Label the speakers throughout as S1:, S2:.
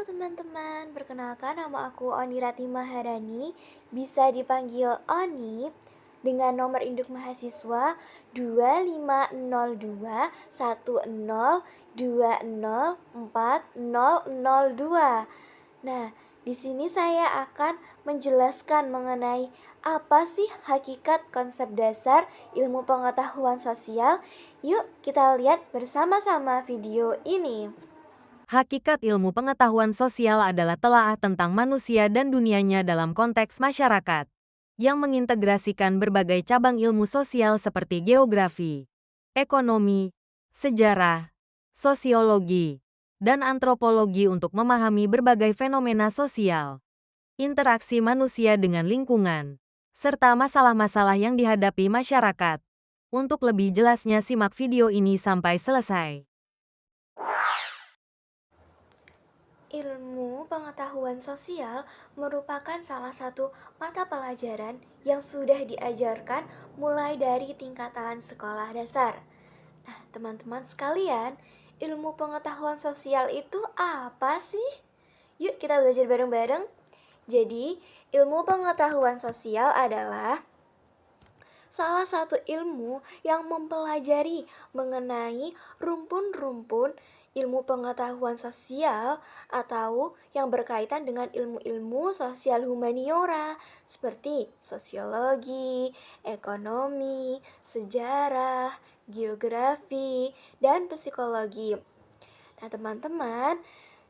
S1: teman-teman, perkenalkan nama aku Oni Rati Maharani, bisa dipanggil Oni, dengan nomor induk mahasiswa 250210204002. Nah, di sini saya akan menjelaskan mengenai apa sih hakikat konsep dasar ilmu pengetahuan sosial. Yuk kita lihat bersama-sama video ini.
S2: Hakikat ilmu pengetahuan sosial adalah telaah tentang manusia dan dunianya dalam konteks masyarakat, yang mengintegrasikan berbagai cabang ilmu sosial seperti geografi, ekonomi, sejarah, sosiologi, dan antropologi untuk memahami berbagai fenomena sosial, interaksi manusia dengan lingkungan, serta masalah-masalah yang dihadapi masyarakat. Untuk lebih jelasnya simak video ini sampai selesai.
S1: Ilmu pengetahuan sosial merupakan salah satu mata pelajaran yang sudah diajarkan mulai dari tingkatan sekolah dasar. Nah, teman-teman sekalian, ilmu pengetahuan sosial itu apa sih? Yuk kita belajar bareng-bareng. Jadi, ilmu pengetahuan sosial adalah salah satu ilmu yang mempelajari mengenai rumpun-rumpun ilmu pengetahuan sosial atau yang berkaitan dengan ilmu-ilmu sosial humaniora seperti sosiologi, ekonomi, sejarah, geografi, dan psikologi. Nah, teman-teman,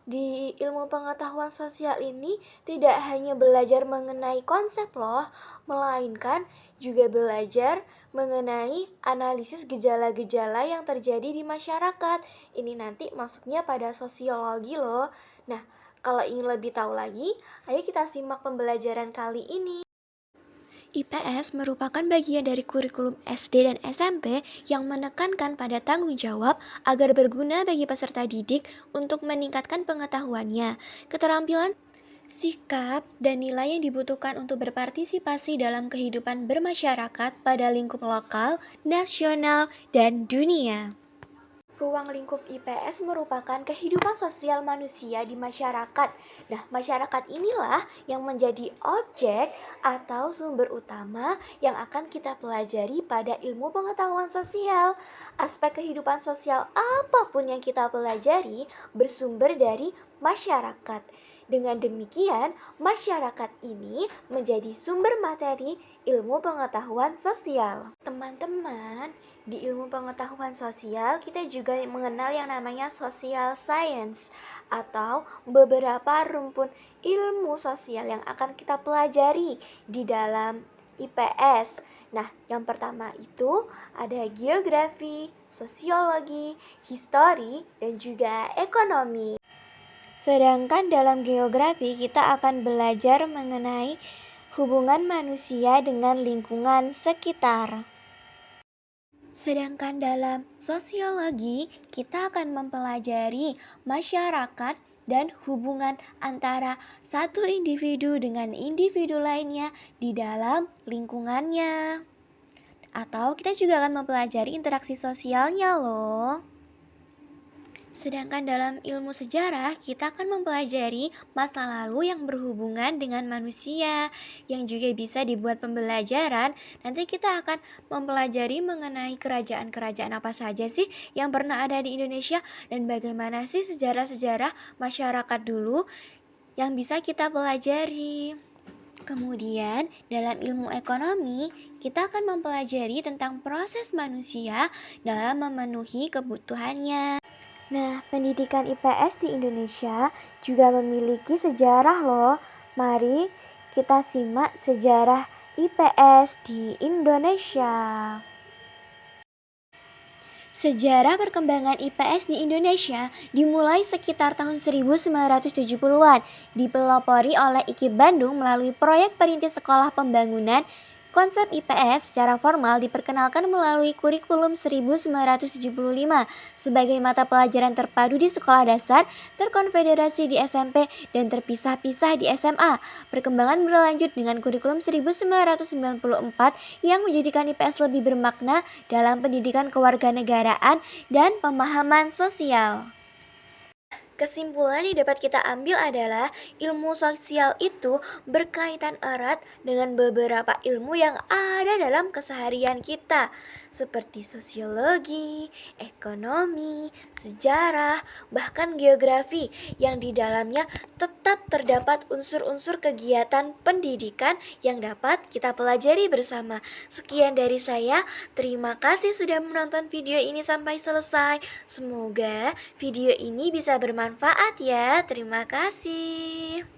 S1: di ilmu pengetahuan sosial ini tidak hanya belajar mengenai konsep loh, melainkan juga belajar mengenai analisis gejala-gejala yang terjadi di masyarakat. Ini nanti masuknya pada sosiologi loh. Nah, kalau ingin lebih tahu lagi, ayo kita simak pembelajaran kali ini. IPS merupakan bagian dari kurikulum SD dan SMP yang menekankan pada tanggung jawab agar berguna bagi peserta didik untuk meningkatkan pengetahuannya, keterampilan, sikap, dan nilai yang dibutuhkan untuk berpartisipasi dalam kehidupan bermasyarakat pada lingkup lokal, nasional, dan dunia. Ruang lingkup IPS merupakan kehidupan sosial manusia di masyarakat. Nah, masyarakat inilah yang menjadi objek atau sumber utama yang akan kita pelajari pada ilmu pengetahuan sosial. Aspek kehidupan sosial apapun yang kita pelajari bersumber dari masyarakat. Dengan demikian, masyarakat ini menjadi sumber materi ilmu pengetahuan sosial. Teman-teman, di ilmu pengetahuan sosial kita juga mengenal yang namanya social science atau beberapa rumpun ilmu sosial yang akan kita pelajari di dalam IPS. Nah, yang pertama itu ada geografi, sosiologi, histori, dan juga ekonomi. Sedangkan dalam geografi kita akan belajar mengenai hubungan manusia dengan lingkungan sekitar. Sedangkan dalam sosiologi kita akan mempelajari masyarakat dan hubungan antara satu individu dengan individu lainnya di dalam lingkungannya. Atau kita juga akan mempelajari interaksi sosialnya loh. Sedangkan dalam ilmu sejarah, kita akan mempelajari masa lalu yang berhubungan dengan manusia, yang juga bisa dibuat pembelajaran. Nanti kita akan mempelajari mengenai kerajaan-kerajaan apa saja sih yang pernah ada di Indonesia, dan bagaimana sih sejarah-sejarah masyarakat dulu yang bisa kita pelajari. Kemudian, dalam ilmu ekonomi, kita akan mempelajari tentang proses manusia dalam memenuhi kebutuhannya. Nah, pendidikan IPS di Indonesia juga memiliki sejarah loh. Mari kita simak sejarah IPS di Indonesia. Sejarah perkembangan IPS di Indonesia dimulai sekitar tahun 1970-an, dipelopori oleh IKIP Bandung melalui proyek perintis sekolah pembangunan. Konsep IPS secara formal diperkenalkan melalui kurikulum 1975 sebagai mata pelajaran terpadu di sekolah dasar, terkonfederasi di SMP, dan terpisah-pisah di SMA. Perkembangan berlanjut dengan kurikulum 1994 yang menjadikan IPS lebih bermakna dalam pendidikan kewarganegaraan dan pemahaman sosial. Kesimpulan yang dapat kita ambil adalah ilmu sosial itu berkaitan erat dengan beberapa ilmu yang ada dalam keseharian kita, seperti sosiologi, ekonomi, sejarah, bahkan geografi, yang di dalamnya tetap terdapat unsur-unsur kegiatan pendidikan yang dapat kita pelajari bersama. Sekian dari saya, terima kasih sudah menonton video ini sampai selesai. Semoga video ini bisa bermanfaat ya. Terima kasih.